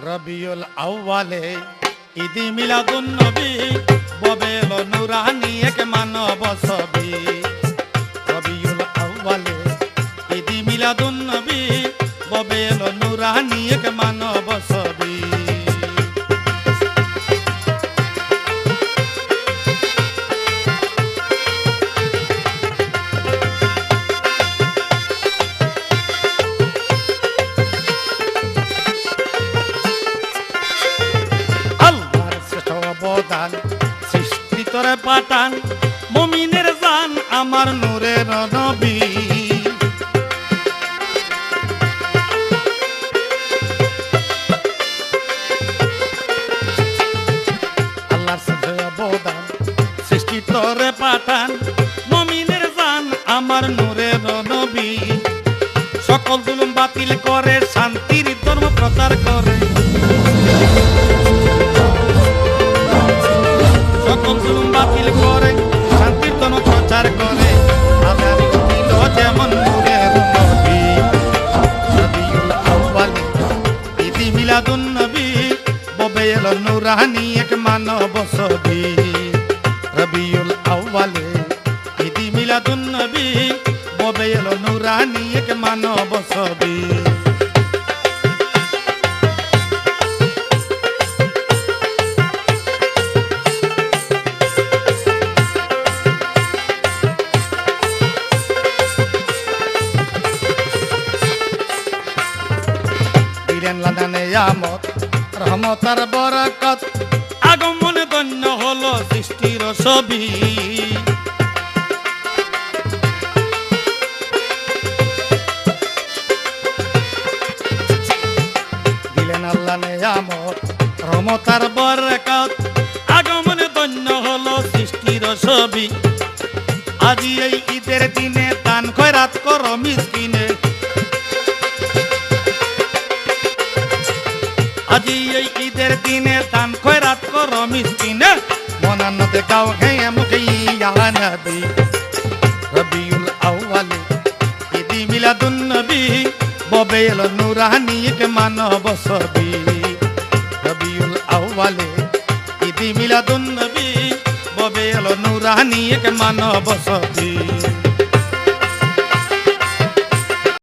রবিউল আউয়ালে ঈদ মিলাদুন নবী ববেল নুরানি এক মানব ছবি। রবিউল আউয়ালে ঈদ মিলাদুন নবী ববেল নুরানি এক মানব ছবি। সৃষ্টি তোরে পাঠান মুমিনের জান আমার নূরের নবী। আল্লাহর সাথে অবদান সৃষ্টি তোরে পাঠান মুমিনের জান আমার নূরের নবী। সকল জুলুম বাতিল করে শান্তির ধর্ম প্রচার করে। সকল জুলুম বাতিল করে শান্তির ধর্ম প্রচার করে। যেমন নূরের নবী রবিউল আউয়ালে ঈদ মিলাদুন নবী ববেল নুরানি এক মানব ছবি। রবিউল আউয়ালে ঈদ মিলাদুন নবী ববেল নুরানি এক মানব ছবি। রহমতার বরকত আগমন গণ্য হলো সৃষ্টির ছবি। দিলেন আল্লাহ নিয়ামত রহমতার বরকত আগমন গণ্য হলো সৃষ্টির ছবি। আজি এই ঈদের দিনে দান খয়রাত করো মিসকিনে। আজি এই ঈদের দিনে দান খয়রাত করো মিসকিনে। মনান্নতে গাও হেয়ে মুখে ইয়া নবী। রবিউল আউয়ালে ঈদ মিলাদুন নবী ববেল নুরানি এক মানব ছবি। রবিউল আউয়ালে ঈদ মিলাদুন নবী ববেল নুরানি এক মানব ছবি।